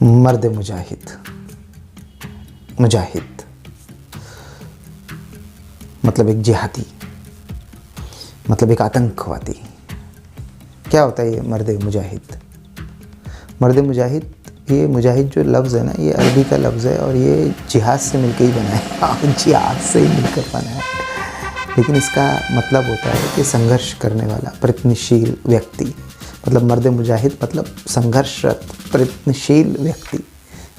मर्द मुजाहिद, मुजाहिद मतलब एक जिहादी, मतलब एक आतंकवादी। क्या होता है ये मर्द मुजाहिद? मर्द मुजाहिद, ये मुजाहिद जो लफ्ज़ है ना, ये अरबी का लफ्ज़ है और ये जिहाद से मिलकर ही बना है। हाँ, जिहाद से ही मिलकर बना है, लेकिन इसका मतलब होता है कि संघर्ष करने वाला, प्रयत्नशील व्यक्ति। मतलब मर्द मुजाहिद मतलब संघर्षरत, प्रयत्नशील व्यक्ति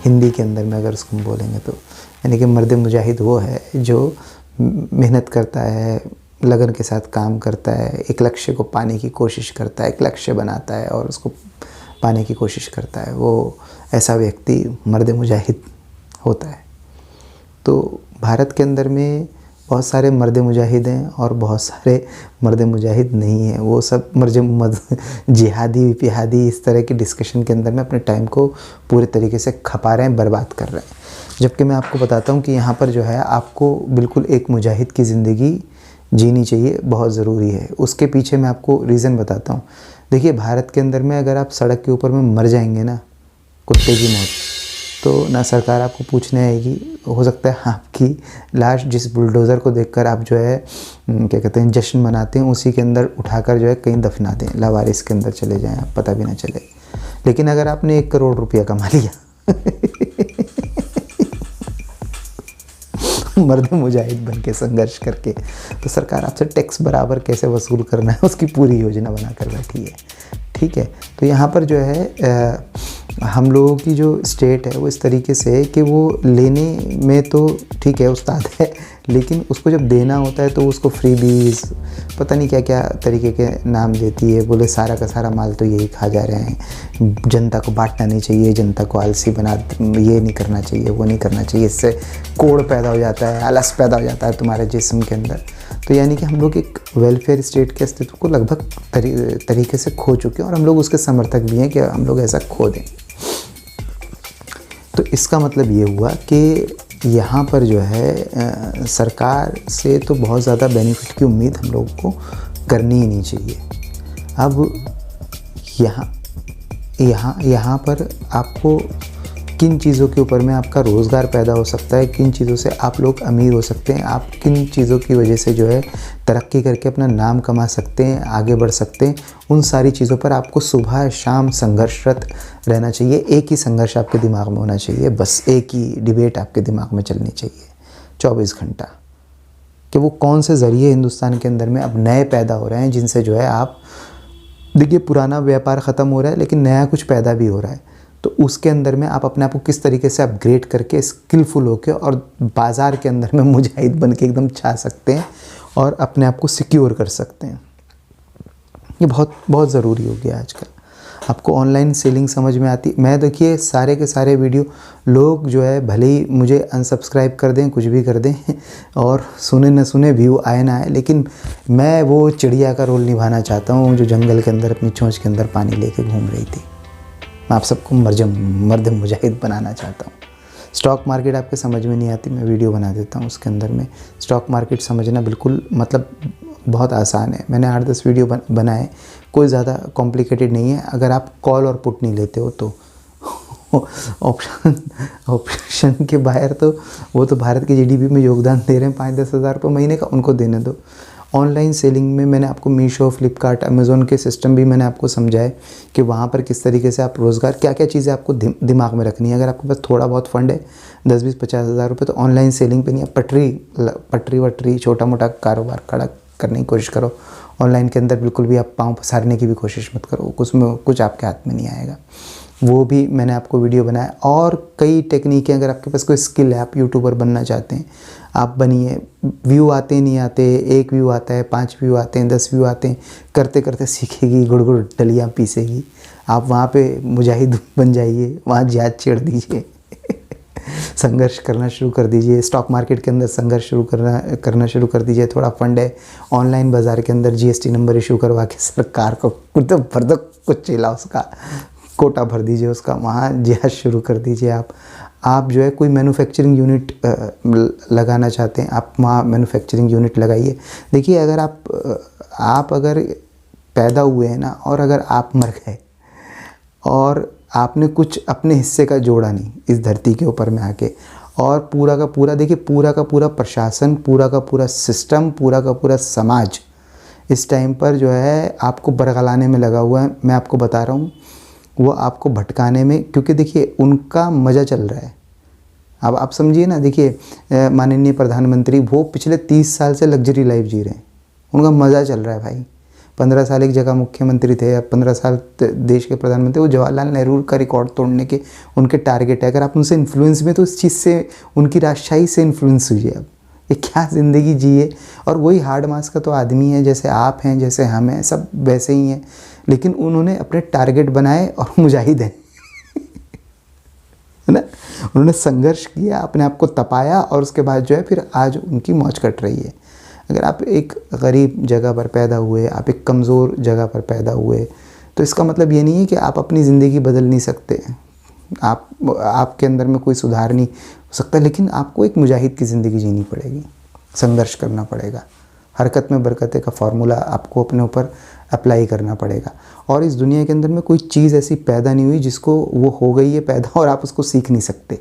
हिंदी के अंदर में अगर उसको हम बोलेंगे तो। यानी कि मर्द मुजाहिद वो है जो मेहनत करता है, लगन के साथ काम करता है, एक लक्ष्य को पाने की कोशिश करता है, एक लक्ष्य बनाता है और उसको पाने की कोशिश करता है। वो ऐसा व्यक्ति मर्द मुजाहिद होता है। तो भारत के अंदर में बहुत सारे मर्द मुजाहिद हैं और बहुत सारे मर्द मुजाहिद नहीं हैं। वो सब जिहादी विहादी इस तरह की डिस्कशन के अंदर में अपने टाइम को पूरे तरीके से खपा रहे हैं, बर्बाद कर रहे हैं। जबकि मैं आपको बताता हूँ कि यहाँ पर जो है आपको बिल्कुल एक मुजाहिद की ज़िंदगी जीनी चाहिए, बहुत ज़रूरी है। उसके पीछे मैं आपको रीज़न बताता हूँ। देखिए, भारत के अंदर में अगर आप सड़क के ऊपर में मर जाएंगे ना, कुत्ते की मौत, तो ना सरकार आपको पूछने आएगी। हो सकता है आपकी लाश जिस बुलडोज़र को देखकर आप जो है क्या कहते हैं जश्न मनाते हैं, उसी के अंदर उठाकर जो है कहीं दफना दें, लावारिस के अंदर चले जाएं, आप पता भी ना चले। लेकिन अगर आपने 1 करोड़ रुपया कमा लिया मर्द मुजाहिद बन के संघर्ष करके, तो सरकार आपसे टैक्स बराबर कैसे वसूल करना है उसकी पूरी योजना बना कर बैठी है। ठीक है, तो यहाँ पर जो है हम लोगों की जो स्टेट है वो इस तरीके से है कि वो लेने में तो ठीक है उस्ताद है, लेकिन उसको जब देना होता है तो उसको फ्रीबीज पता नहीं क्या क्या तरीके के नाम देती है। बोले सारा का सारा माल तो यही खा जा रहे हैं, जनता को बांटना नहीं चाहिए, जनता को आलसी बना, ये नहीं करना चाहिए, वो नहीं करना चाहिए, इससे कोड़ पैदा हो जाता है, आलस पैदा हो जाता है तुम्हारे जिस्म के अंदर। तो यानी कि हम लोग एक वेलफेयर स्टेट के अस्तित्व को लगभग तरीके से खो चुके हैं और हम लोग उसके समर्थक भी हैं कि हम लोग ऐसा खो दें। तो इसका मतलब ये हुआ कि यहाँ पर जो है सरकार से तो बहुत ज़्यादा बेनिफिट की उम्मीद हम लोगों को करनी ही नहीं चाहिए। अब यहाँ पर आपको किन चीज़ों के ऊपर में आपका रोज़गार पैदा हो सकता है, किन चीज़ों से आप लोग अमीर हो सकते हैं, आप किन चीज़ों की वजह से जो है तरक्की करके अपना नाम कमा सकते हैं, आगे बढ़ सकते हैं, उन सारी चीज़ों पर आपको सुबह शाम संघर्षरत रहना चाहिए। एक ही संघर्ष आपके दिमाग में होना चाहिए, बस एक ही डिबेट आपके दिमाग में चलनी चाहिए 24 घंटा, कि वो कौन से ज़रिए हिंदुस्तान के अंदर में अब नए पैदा हो रहे हैं जिनसे जो है आप देखिए पुराना व्यापार ख़त्म हो रहा है लेकिन नया कुछ पैदा भी हो रहा है। तो उसके अंदर में आप अपने आप को किस तरीके से अपग्रेड करके स्किलफुल होके और बाज़ार के अंदर में मुजाहिद बन के एकदम छा सकते हैं और अपने आप को सिक्योर कर सकते हैं। ये बहुत बहुत ज़रूरी हो गया आजकल। आपको ऑनलाइन सेलिंग समझ में आती, मैं देखिए सारे के सारे वीडियो लोग जो है भले ही मुझे अनसब्सक्राइब कर दें, कुछ भी कर दें और सुने न सुने, व्यू आए ना आए, लेकिन मैं वो चिड़िया का रोल निभाना चाहता हूँ जो जंगल के अंदर अपनी चोंच के अंदर पानी लेके घूम रही थी। मैं आप सबको मर्द मुजाहिद बनाना चाहता हूँ। स्टॉक मार्केट आपके समझ में नहीं आती, मैं वीडियो बना देता हूँ उसके अंदर में। स्टॉक मार्केट समझना बिल्कुल मतलब बहुत आसान है। मैंने 8-10 वीडियो बनाए, कोई ज़्यादा कॉम्प्लिकेटेड नहीं है अगर आप कॉल और पुट नहीं लेते हो तो। ऑप्शन के बाहर तो वो तो भारत के जीडीपी में योगदान दे रहे हैं 5-10 हज़ार रुपये महीने का, उनको देने दो। ऑनलाइन सेलिंग में मैंने आपको मीशो, फ्लिपकार्ट, अमेज़ोन के सिस्टम भी मैंने आपको समझाए कि वहाँ पर किस तरीके से आप रोज़गार, क्या क्या चीज़ें आपको दिमाग में रखनी है। अगर आपके पास थोड़ा बहुत फंड है 10-20-50 हज़ार रुपये, तो ऑनलाइन सेलिंग पे नहीं, आप पटरी वटरी छोटा मोटा कारोबार खड़ा करने की कोशिश करो। ऑनलाइन के अंदर बिल्कुल भी आप पाँव पसारने की भी कोशिश मत करो, उसमें कुछ आपके हाथ में नहीं आएगा। वो भी मैंने आपको वीडियो बनाया। और कई टेक्निकें, अगर आपके पास कोई स्किल है, आप यूट्यूबर बनना चाहते हैं, आप बनिए। व्यू आते नहीं आते, 1 व्यू आता है, 5 व्यू आते हैं, 10 व्यू आते हैं, करते करते सीखेगी, गुड़ गुड़ डलियाँ पीसेगी। आप वहाँ पे मुजाहिद बन जाइए, वहाँ जिहाद छेड़ दीजिए संघर्ष करना शुरू कर दीजिए। स्टॉक मार्केट के अंदर संघर्ष करना शुरू कर दीजिए। थोड़ा फंड है, ऑनलाइन बाज़ार के अंदर जीएसटी नंबर इशू करवा के सरकार को कुछ चिल्ला उसका कोटा भर दीजिए उसका, वहाँ जिहाद शुरू कर दीजिए। आप जो है कोई मैन्युफैक्चरिंग यूनिट लगाना चाहते हैं, आप वहाँ मैन्युफैक्चरिंग यूनिट लगाइए। देखिए, अगर आप अगर पैदा हुए हैं ना, और अगर आप मर गए और आपने कुछ अपने हिस्से का जोड़ा नहीं इस धरती के ऊपर में आके, और पूरा का पूरा देखिए, पूरा का पूरा प्रशासन, पूरा का पूरा सिस्टम, पूरा का पूरा समाज इस टाइम पर जो है आपको बरगलाने में लगा हुआ है। मैं आपको बता रहा हूँ, वो आपको भटकाने में, क्योंकि देखिए उनका मज़ा चल रहा है। अब आप समझिए ना, देखिए माननीय प्रधानमंत्री वो पिछले 30 साल से लग्जरी लाइफ जी रहे हैं, उनका मज़ा चल रहा है भाई। 15 साल एक जगह मुख्यमंत्री थे, अब 15 साल देश के प्रधानमंत्री। वो जवाहरलाल नेहरू का रिकॉर्ड तोड़ने के उनके टारगेट है। अगर आप उनसे इन्फ्लुएंस में, तो इस चीज़ से, उनकी राजशाही से इन्फ्लुएंस हुई है। अब ये क्या ज़िंदगी जिए, और वही हार्ड मास का तो आदमी है, जैसे आप हैं, जैसे हम हैं, सब वैसे ही हैं, लेकिन उन्होंने अपने टारगेट बनाए और मुजाहिद हैं, है ना। उन्होंने संघर्ष किया, अपने आप को तपाया, और उसके बाद जो है फिर आज उनकी मौज कट रही है। अगर आप एक गरीब जगह पर पैदा हुए, आप एक कमज़ोर जगह पर पैदा हुए, तो इसका मतलब ये नहीं है कि आप अपनी ज़िंदगी बदल नहीं सकते, आपके अंदर में कोई सुधार नहीं हो सकता, लेकिन आपको एक मुजाहिद की ज़िंदगी जीनी पड़ेगी, संघर्ष करना पड़ेगा। हरकत में बरकत का फार्मूला आपको अपने ऊपर अप्लाई करना पड़ेगा। और इस दुनिया के अंदर में कोई चीज़ ऐसी पैदा नहीं हुई जिसको वो हो गई है पैदा और आप उसको सीख नहीं सकते,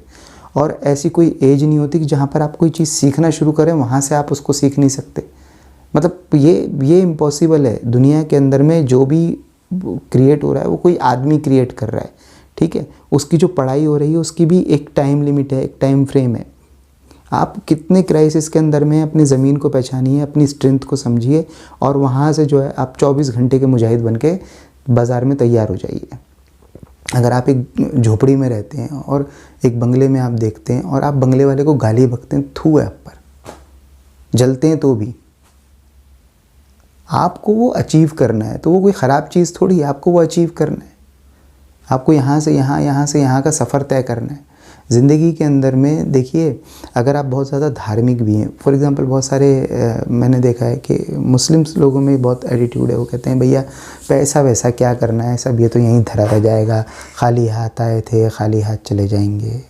और ऐसी कोई एज नहीं होती कि जहाँ पर आप कोई चीज़ सीखना शुरू करें वहाँ से आप उसको सीख नहीं सकते। मतलब ये इम्पॉसिबल है। दुनिया के अंदर में जो भी क्रिएट हो रहा है वो कोई आदमी क्रिएट कर रहा है, ठीक है। उसकी जो पढ़ाई हो रही है उसकी भी एक टाइम लिमिट है, एक टाइम फ्रेम है। आप कितने क्राइसिस के अंदर में अपनी ज़मीन को पहचानिए, अपनी स्ट्रेंथ को समझिए, और वहाँ से जो है आप 24 घंटे के मुजाहिद बन के बाज़ार में तैयार हो जाइए। अगर आप एक झोपड़ी में रहते हैं और एक बंगले में आप देखते हैं और आप बंगले वाले को गाली बकते हैं, थू है आप पर, जलते हैं, तो भी आपको वो अचीव करना है, तो वो कोई ख़राब चीज़ थोड़ी है, आपको वो अचीव करना है। आपको यहाँ से यहाँ, यहाँ से यहाँ का सफ़र तय करना है ज़िंदगी के अंदर में। देखिए, अगर आप बहुत ज़्यादा धार्मिक भी हैं, फॉर एग्ज़ाम्पल बहुत सारे मैंने देखा है कि मुस्लिम्स लोगों में बहुत एटीट्यूड है। वो कहते हैं भैया पैसा वैसा क्या करना है, सब ये तो यहीं धरा रह जाएगा, खाली हाथ आए थे खाली हाथ चले जाएंगे,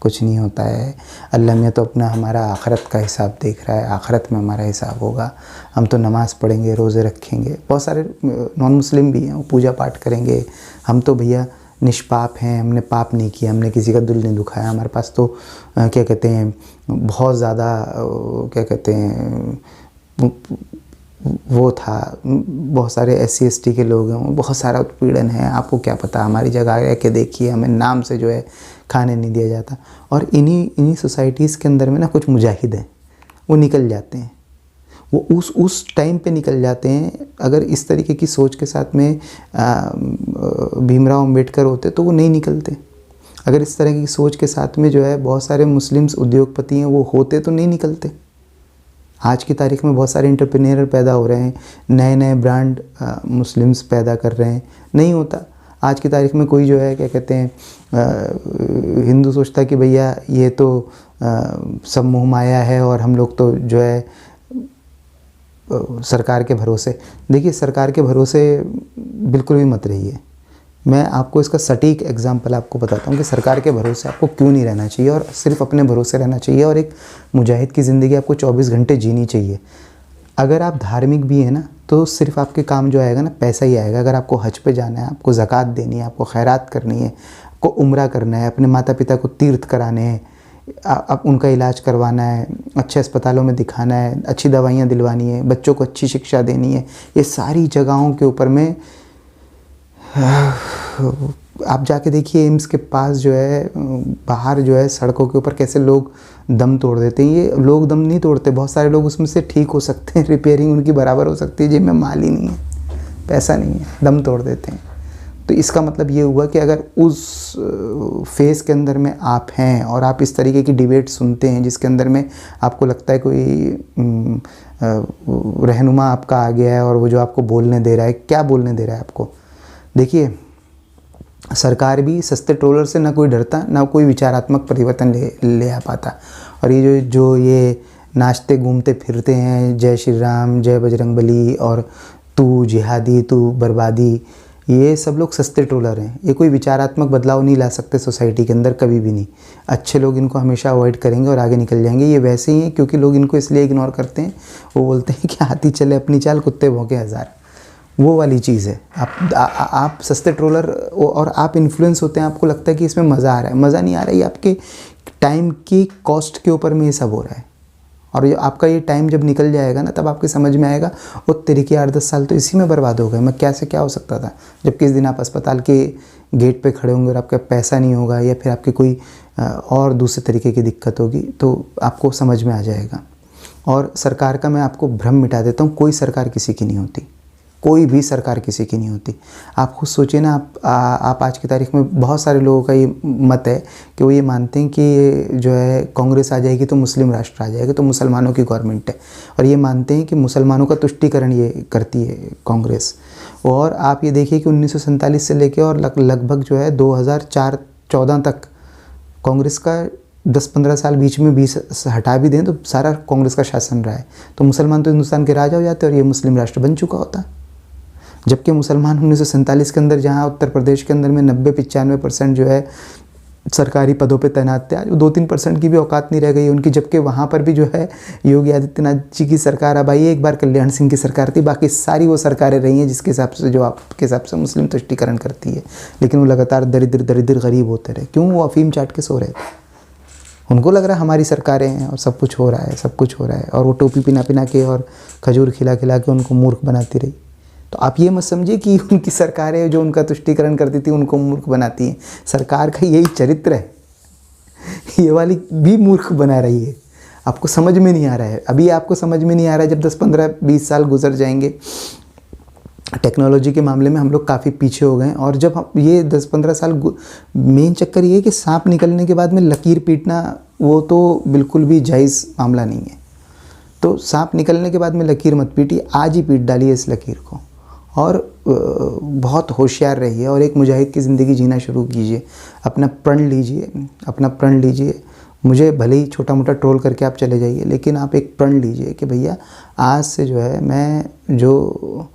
कुछ नहीं होता है। अल्लाह में तो अपना हमारा आखिरत का हिसाब देख रहा है, आखिरत में हमारा हिसाब होगा, हम तो नमाज़ पढ़ेंगे, रोज़े रखेंगे। बहुत सारे नॉन मुस्लिम भी हैं, वो पूजा पाठ करेंगे। हम तो भैया निष्पाप हैं, हमने पाप नहीं किया, हमने किसी का दिल नहीं दुखाया, हमारे पास तो क्या कहते हैं बहुत ज़्यादा क्या कहते हैं वो था, बहुत सारे SC ST के लोग हैं, बहुत सारा उत्पीड़न है, आपको क्या पता, हमारी जगह रह के देखिए, हमें नाम से जो है खाने नहीं दिया जाता। और इन्हीं सोसाइटीज़ के अंदर में ना कुछ मुजाहिद हैं, वो निकल जाते हैं, वो उस टाइम पे निकल जाते हैं। अगर इस तरीके की सोच के साथ में भीमराव अम्बेडकर होते तो वो नहीं निकलते। अगर इस तरह की सोच के साथ में जो है बहुत सारे मुस्लिम्स उद्योगपति हैं वो होते तो नहीं निकलते। आज की तारीख में बहुत सारे एंटरप्रेन्योर पैदा हो रहे हैं, नए नए ब्रांड मुस्लिम्स पैदा कर रहे हैं, नहीं होता। आज की तारीख में कोई जो है क्या कहते हैं हिंदू सोचता है कि भैया ये तो सब मोह माया है और हम लोग तो जो है सरकार के भरोसे। देखिए, सरकार के भरोसे बिल्कुल भी मत रहिए। मैं आपको इसका सटीक एग्जांपल आपको बताता हूँ कि सरकार के भरोसे आपको क्यों नहीं रहना चाहिए और सिर्फ अपने भरोसे रहना चाहिए, और एक मुजाहिद की ज़िंदगी आपको 24 घंटे जीनी चाहिए। अगर आप धार्मिक भी हैं ना, तो सिर्फ आपके काम जो आएगा ना पैसा ही आएगा। अगर आपको हज पे जाना है, आपको ज़कात देनी है, आपको खैरात करनी है, आपको उम्रा करना है, अपने माता पिता को तीर्थ कराने हैं, आप उनका इलाज करवाना है, अच्छे अस्पतालों में दिखाना है, अच्छी दवाइयाँ दिलवानी है, बच्चों को अच्छी शिक्षा देनी है, ये सारी जगहों के ऊपर में आप जाके देखिए एम्स के पास जो है बाहर जो है सड़कों के ऊपर कैसे लोग दम तोड़ देते हैं। ये लोग दम नहीं तोड़ते, बहुत सारे लोग उसमें से ठीक हो सकते हैं, रिपेयरिंग उनकी बराबर हो सकती है, जेब में माल ही नहीं है, पैसा नहीं है, दम तोड़ देते हैं। तो इसका मतलब ये हुआ कि अगर उस फेज़ के अंदर में आप हैं और आप इस तरीके की डिबेट सुनते हैं जिसके अंदर में आपको लगता है कोई रहनुमा आपका आ गया है और वो जो आपको बोलने दे रहा है, क्या बोलने दे रहा है आपको। देखिए, सरकार भी सस्ते ट्रोलर से ना कोई डरता, ना कोई विचारात्मक परिवर्तन ले आ पाता। और ये जो ये नाचते घूमते फिरते हैं जय श्री राम, जय बजरंगबली और तू जिहादी, तू बर्बादी, ये सब लोग सस्ते ट्रोलर हैं। ये कोई विचारात्मक बदलाव नहीं ला सकते सोसाइटी के अंदर, कभी भी नहीं। अच्छे लोग इनको हमेशा अवॉइड करेंगे और आगे निकल जाएंगे। ये वैसे ही हैं क्योंकि लोग इनको इसलिए इग्नोर करते हैं, वो बोलते हैं कि हाथी चले अपनी चाल, कुत्ते भौंके हज़ार। वो वाली चीज़ है। आप सस्ते ट्रोलर और आप इन्फ्लुएंस होते हैं, आपको लगता है कि इसमें मज़ा आ रहा है। मज़ा नहीं आ रहा है, ये आपके टाइम की कॉस्ट के ऊपर में ये सब हो रहा है। और ये आपका ये टाइम जब निकल जाएगा ना, तब आपके समझ में आएगा वो तेरे के 8-10 साल तो इसी में बर्बाद हो गए, मैं क्या से क्या हो सकता था। जबकि इस दिन आप अस्पताल के गेट पे खड़े होंगे और आपका पैसा नहीं होगा या फिर आपकी कोई और दूसरे तरीके की दिक्कत होगी, तो आपको समझ में आ जाएगा। और सरकार का मैं आपको भ्रम मिटा देता हूँ, कोई सरकार किसी की नहीं होती, कोई भी सरकार किसी की नहीं होती। आप खुद सोचिए ना, आप आज की तारीख में बहुत सारे लोगों का ये मत है कि वो ये मानते हैं कि जो है कांग्रेस आ जाएगी तो मुस्लिम राष्ट्र आ जाएगा, तो मुसलमानों की गवर्नमेंट है। और ये मानते हैं कि मुसलमानों का तुष्टीकरण ये करती है कांग्रेस। और आप ये देखिए कि 1947 से लेकर और लगभग जो है 2004-14 तक कांग्रेस का 10-15 साल बीच में 20 हटा भी दें तो सारा कांग्रेस का शासन रहा है। तो मुसलमान तो हिंदुस्तान के राजा हो जाते और ये मुस्लिम राष्ट्र बन चुका होता। जबकि मुसलमान 1947 के अंदर, जहाँ उत्तर प्रदेश के अंदर में 90-95% जो है सरकारी पदों पे तैनात थे, आज 2-3% की भी औकात नहीं रह गई उनकी। जबकि वहाँ पर भी जो है योगी आदित्यनाथ जी की सरकार अब आई है, एक बार कल्याण सिंह की सरकार थी, बाकी सारी वो सरकारें रही हैं जिसके हिसाब से, जो आपके हिसाब से मुस्लिम तुष्टीकरण करती है। लेकिन वो लगातार दरिद्र गरीब होते रहे। क्यों? वो अफीम चाट के सो रहे थे। उनको लग रहा है हमारी सरकारें हैं और सब कुछ हो रहा है, सब कुछ हो रहा है। और वो टोपी पिना के और खजूर खिला के उनको मूर्ख बनाती रही। तो आप ये मत समझिए कि उनकी सरकारें जो उनका तुष्टीकरण करती थी उनको मूर्ख बनाती हैं। सरकार का यही चरित्र है, ये वाली भी मूर्ख बना रही है। आपको समझ में नहीं आ रहा है, अभी आपको समझ में नहीं आ रहा है। जब 10-15-20 साल गुजर जाएंगे, टेक्नोलॉजी के मामले में हम लोग काफ़ी पीछे हो गए। और जब हम ये 10-15 साल, मेन चक्कर ये है कि सांप निकलने के बाद में लकीर पीटना वो तो बिल्कुल भी जायज़ मामला नहीं है। तो सांप निकलने के बाद में लकीर मत पीटिए, आज ही पीट डालिए इस लकीर को। और बहुत होशियार रहिए और एक मुजाहिद की ज़िंदगी जीना शुरू कीजिए। अपना प्रण लीजिए। मुझे भले ही छोटा मोटा ट्रोल करके आप चले जाइए, लेकिन आप एक प्रण लीजिए कि भैया आज से जो है मैं जो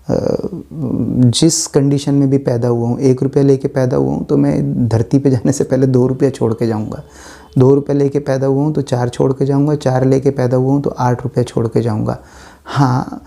जिस कंडीशन में भी पैदा हुआ हूँ, 1 रुपया लेके पैदा हुआ हूँ तो मैं धरती पे जाने से पहले 2 रुपया छोड़ के जाऊँगा। 2 रुपये लेके पैदा हुआ हूँ तो 4 छोड़ के जाऊँगा। 4 लेके पैदा हुआ हूँ तो 8 रुपये छोड़ के जाऊँगा। हाँ,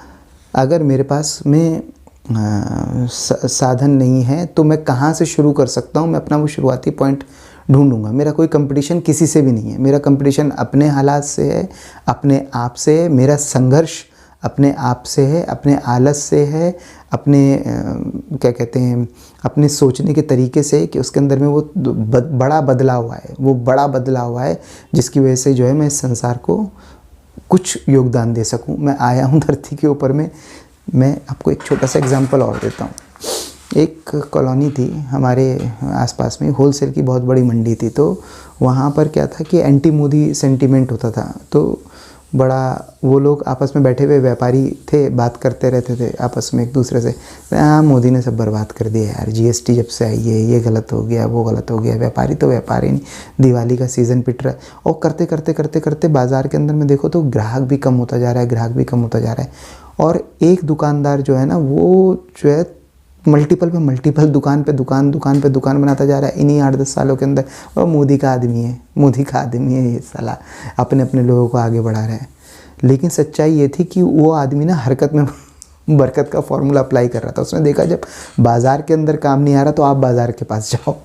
अगर मेरे पास में साधन नहीं है तो मैं कहाँ से शुरू कर सकता हूँ, मैं अपना वो शुरुआती पॉइंट ढूंढूंगा। मेरा कोई कंपटीशन किसी से भी नहीं है। मेरा कंपटीशन अपने हालात से है, अपने आप से है। मेरा संघर्ष अपने आप से है, अपने आलस से है, अपने क्या कहते हैं, अपने सोचने के तरीके से, कि उसके अंदर में वो बड़ा बदलाव हुआ है, वो बड़ा बदलाव हुआ है जिसकी वजह से जो है मैं इस संसार को कुछ योगदान दे सकूं। मैं आया हूं धरती के ऊपर में। मैं आपको एक छोटा सा एग्जांपल और देता हूं। एक कॉलोनी थी हमारे आसपास में, होलसेल की बहुत बड़ी मंडी थी। तो वहाँ पर क्या था कि एंटी मोदी सेंटीमेंट होता था। तो बड़ा वो लोग आपस में बैठे हुए व्यापारी थे, बात करते रहते थे आपस में एक दूसरे से, हाँ मोदी ने सब बर्बाद कर दिया यार, जीएसटी जब से आई है ये गलत हो गया, वो गलत हो गया। व्यापारी तो व्यापारी नहीं, दिवाली का सीज़न पिट रहा है। और करते करते करते करते बाज़ार के अंदर में देखो तो ग्राहक भी कम होता जा रहा है, ग्राहक भी कम होता जा रहा है। और एक दुकानदार जो है ना, वो जो है मल्टीपल पे मल्टीपल दुकान पे दुकान बनाता जा रहा है इन्हीं 8-10 सालों के अंदर। और मोदी का आदमी है ये साला, अपने अपने लोगों को आगे बढ़ा रहा है। लेकिन सच्चाई ये थी कि वो आदमी ना हरकत में बरकत का फॉर्मूला अप्लाई कर रहा था। उसने देखा जब बाज़ार के अंदर काम नहीं आ रहा तो आप बाज़ार के पास जाओ,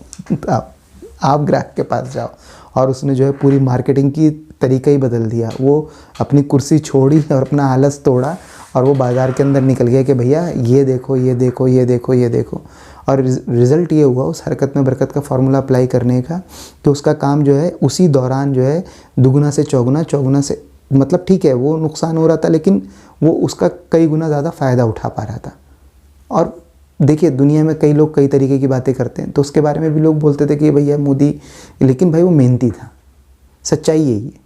आप ग्राहक के पास जाओ। और उसने जो है पूरी मार्केटिंग की तरीका ही बदल दिया। वो अपनी कुर्सी छोड़ी और अपना आलस तोड़ा और वो बाज़ार के अंदर निकल गया कि भैया ये देखो ये देखो ये देखो ये देखो। और रिज़ल्ट ये हुआ उस हरकत में बरकत का फॉर्मूला अप्लाई करने का कि उसका काम जो है उसी दौरान जो है दुगुना से चौगुना से, मतलब ठीक है वो नुकसान हो रहा था लेकिन वो उसका कई गुना ज़्यादा फ़ायदा उठा पा रहा था। और देखिए दुनिया में कई लोग कई तरीके की बातें करते हैं, तो उसके बारे में भी लोग बोलते थे कि भैया मोदी, लेकिन भाई वो मेहनती था। सच्चाई यही है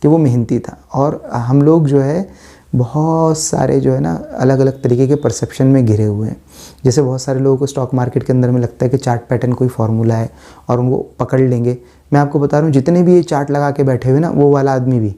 कि वो मेहनती था। और हम लोग जो है बहुत सारे जो है ना अलग अलग तरीके के परसेप्शन में घिरे हुए हैं। जैसे बहुत सारे लोगों को स्टॉक मार्केट के अंदर में लगता है कि चार्ट पैटर्न कोई फार्मूला है और वो पकड़ लेंगे। मैं आपको बता रहा हूँ जितने भी ये चार्ट लगा के बैठे हुए ना, वो वाला आदमी भी,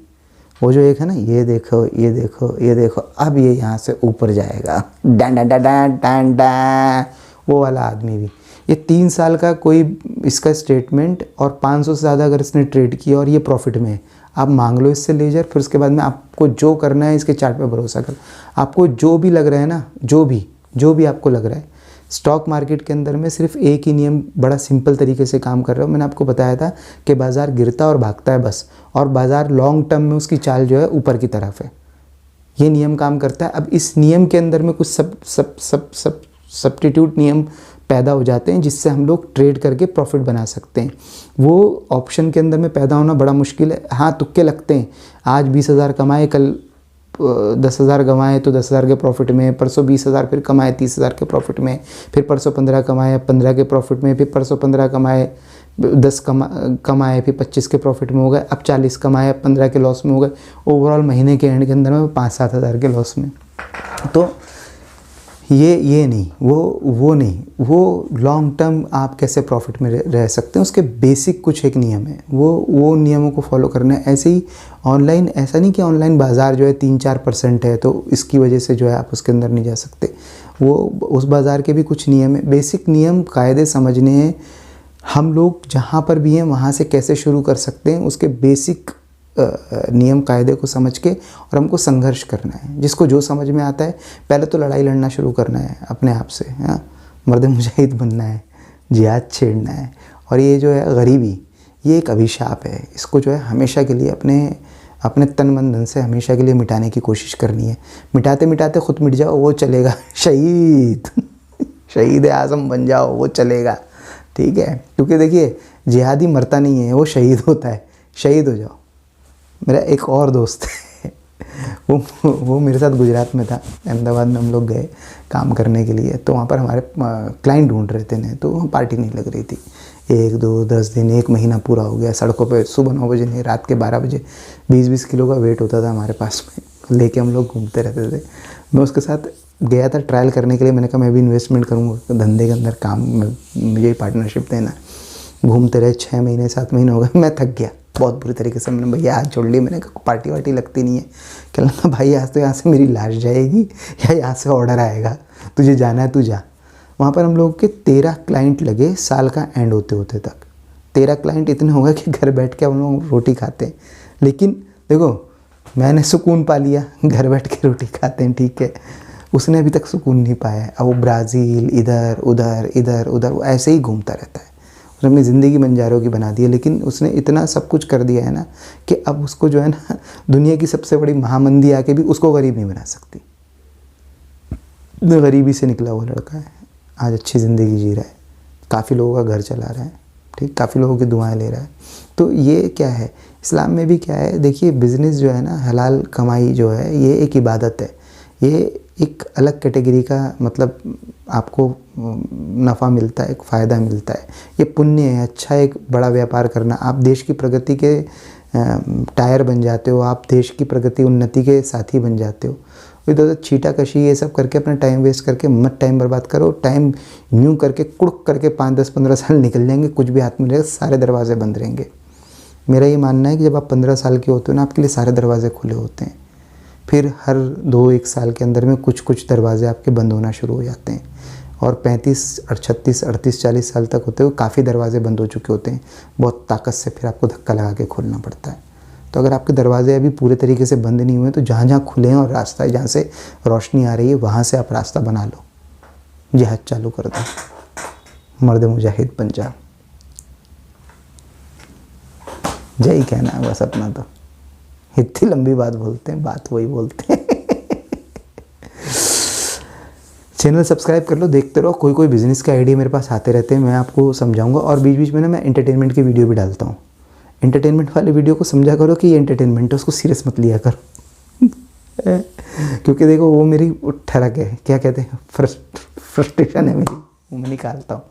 वो जो एक है ना, ये देखो ये देखो ये देखो, अब ये यहाँ से ऊपर जाएगा, Dan Dan Dan Dan Dan, वो वाला आदमी भी। ये 3 साल का कोई इसका स्टेटमेंट और 500 से ज़्यादा अगर इसने ट्रेड किया और ये प्रॉफिट में है, आप मांग लो इससे लेजर। फिर उसके बाद में आपको जो करना है इसके चार्ट पे भरोसा कर, आपको जो भी लग रहा है ना, जो भी जो भी आपको लग रहा है। स्टॉक मार्केट के अंदर में सिर्फ एक ही नियम बड़ा सिंपल तरीके से काम कर रहा है। मैंने आपको बताया था कि बाज़ार गिरता और भागता है बस, और बाज़ार लॉन्ग टर्म में उसकी चाल जो है ऊपर की तरफ है। ये नियम काम करता है। अब इस नियम के अंदर में कुछ सब्स्टिट्यूट नियम पैदा हो जाते हैं जिससे हम लोग ट्रेड करके प्रॉफिट बना सकते हैं। वो ऑप्शन के अंदर में पैदा होना बड़ा मुश्किल है। हाँ, तुक्के लगते हैं। आज 20,000 कमाए, कल 10,000 कमाए तो 10,000 के प्रॉफिट में, परसों 20,000 फिर कमाए 30,000 के प्रॉफिट में, फिर परसों 15 कमाए 15 के प्रॉफिट में, फिर परसों 15 कमाए 10 कमाए फिर 25 के प्रॉफिट में हो गए, अब 40 कमाए अब 15 के लॉस में हो गए। ओवरऑल महीने के एंड के अंदर में 5-7 हज़ार के लॉस में। तो ये नहीं, वो नहीं, वो लॉन्ग टर्म आप कैसे प्रॉफिट में रह सकते हैं, उसके बेसिक कुछ एक नियम है, वो नियमों को फॉलो करना है। ऐसे ही ऑनलाइन, ऐसा नहीं कि ऑनलाइन बाज़ार जो है 3-4% है तो इसकी वजह से जो है आप उसके अंदर नहीं जा सकते। वो उस बाज़ार के भी कुछ नियम है, बेसिक नियम कायदे समझने हैं। हम लोग जहाँ पर भी हैं वहाँ से कैसे शुरू कर सकते हैं, उसके बेसिक नियम कायदे को समझ के, और हमको संघर्ष करना है। जिसको जो समझ में आता है पहले तो लड़ाई लड़ना शुरू करना है अपने आप से। हाँ, मर्द मुजाहिद बनना है, जिहाद छेड़ना है। और ये जो है गरीबी, ये एक अभिशाप है, इसको जो है हमेशा के लिए अपने तन मन धन से हमेशा के लिए मिटाने की कोशिश करनी है। मिटाते मिटाते खुद मिट जाओ वो चलेगा, शहीद शहीद आज़म बन जाओ वो चलेगा, ठीक है। क्योंकि देखिए जिहादी मरता नहीं है, वो शहीद होता है। शहीद हो जाओ। मेरा एक और दोस्त है, वो मेरे साथ गुजरात में था, अहमदाबाद में हम लोग गए काम करने के लिए। तो वहाँ पर हमारे क्लाइंट ढूंढ रहे थे ने, तो वहाँ पार्टी नहीं लग रही थी। 1, 2, 10 दिन, 1 महीना पूरा हो गया। सड़कों पे सुबह 9 बजे नहीं, रात के 12 बजे 20-20 किलो का वेट होता था हमारे पास में, लेके हम लोग घूमते रहते थे। मैं उसके साथ गया था ट्रायल करने के लिए। मैंने कहा मैं भी इन्वेस्टमेंट करूँगा धंधे के अंदर, काम में मुझे पार्टनरशिप देना। घूमते रहे 6 महीने 7 महीने हो गए, मैं थक गया बहुत बुरी तरीके से। मैंने भैया हाथ जोड़ लिए, मैंने कहा पार्टी वार्टी लगती नहीं है। क्या लगा भाई, आज तो यहाँ से मेरी लाश जाएगी या यहाँ से ऑर्डर आएगा, तुझे जाना है तू जा। वहाँ पर हम लोग के 13 क्लाइंट लगे साल का एंड होते होते तक। 13 क्लाइंट इतने हो गए कि घर बैठ के हम लोग रोटी खाते हैं। लेकिन देखो मैंने सुकून पा लिया, घर बैठ के रोटी खाते हैं, ठीक है। उसने अभी तक सुकून नहीं पाया है। अब वो ब्राज़ील इधर उधर इधर उधर वो ऐसे ही घूमता रहता है। उसने अपनी ज़िंदगी बंजारों की बना दी है। लेकिन उसने इतना सब कुछ कर दिया है ना कि अब उसको जो है ना, दुनिया की सबसे बड़ी महामंदी आके भी उसको गरीब नहीं बना सकती। गरीबी से निकला हुआ लड़का है, आज अच्छी ज़िंदगी जी रहा है, काफ़ी लोगों का घर चला रहा है, ठीक, काफ़ी लोगों की दुआएं ले रहा है। तो ये क्या है, इस्लाम में भी क्या है, देखिए बिज़नेस जो है ना, हलाल कमाई जो है, ये एक इबादत है। ये एक अलग कैटेगरी का, मतलब आपको नफ़ा मिलता है, एक फ़ायदा मिलता है, ये पुण्य है। अच्छा, एक बड़ा व्यापार करना, आप देश की प्रगति के टायर बन जाते हो, आप देश की प्रगति उन्नति के साथी बन जाते हो। इधर छीटा कशी ये सब करके अपना टाइम वेस्ट करके मत टाइम बर्बाद करो। टाइम यूँ करके कुड़क करके 5, 10, 15 साल निकल जाएंगे, कुछ भी हाथ में रहेगा, सारे दरवाजे बंद रहेंगे। मेरा ये मानना है कि जब आप 15 साल के होते हो ना, आपके लिए सारे दरवाजे खुले होते हैं। फिर हर 2-1 साल के अंदर में कुछ दरवाजे आपके बंद होना शुरू हो जाते हैं। और 35 और 36, 38, 40 साल तक होते हुए काफ़ी दरवाजे बंद हो चुके होते हैं। बहुत ताकत से फिर आपको धक्का लगा के खोलना पड़ता है। तो अगर आपके दरवाजे अभी पूरे तरीके से बंद नहीं हुए तो जहाँ जहाँ खुले हैं और रास्ता है, जहाँ से रोशनी आ रही है, वहाँ से आप रास्ता बना लो, जिहाद चालू कर दो, मर्द मुजाहिद बन जाओ। जय कहना है बस अपना। तो इतनी लंबी बात बोलते हैं, बात वही बोलते हैं। चैनल सब्सक्राइब कर लो, देखते रहो। कोई बिज़नेस के आइडिया मेरे पास आते रहते हैं, मैं आपको समझाऊंगा। और बीच बीच में ना मैं एंटरटेनमेंट की वीडियो भी डालता हूँ। एंटरटेनमेंट वाले वीडियो को समझा करो कि ये एंटरटेनमेंट है, उसको सीरियस मत लिया करो। क्योंकि देखो वो मेरी ठरक है, क्या कहते हैं, फ्रस्ट्रेशन है मेरी, वो मैं निकालता हूँ।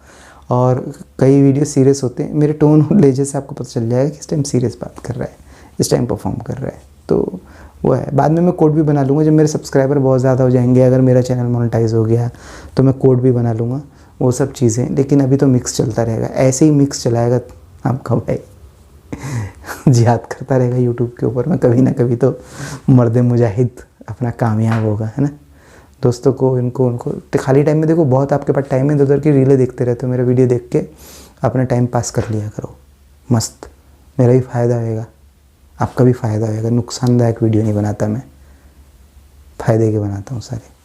और कई वीडियो सीरियस होते हैं, मेरे टोन और लहजे से आपको पता चल जाएगा कि इस टाइम सीरियस बात कर रहा है, इस टाइम परफॉर्म कर रहा है। तो वो है। बाद में मैं कोड भी बना लूँगा, जब मेरे सब्सक्राइबर बहुत ज़्यादा हो जाएंगे, अगर मेरा चैनल मोनेटाइज हो गया तो मैं कोड भी बना लूँगा, वो सब चीज़ें। लेकिन अभी तो मिक्स चलता रहेगा, ऐसे ही मिक्स चलाएगा आपका भाई। जिहाद करता रहेगा यूट्यूब के ऊपर में, कभी ना कभी तो मर्द मुजाहिद अपना कामयाब होगा, है ना। दोस्तों को उनको तो खाली टाइम में देखो, बहुत आपके पास टाइम है, इधर उधर की रीलें देखते रहते हो, मेरा वीडियो देख के अपना टाइम पास कर लिया करो, मस्त। मेरा भी फ़ायदा होएगा, आपका भी फ़ायदा होएगा। नुकसानदायक वीडियो नहीं बनाता मैं, फ़ायदे के बनाता हूँ सारे।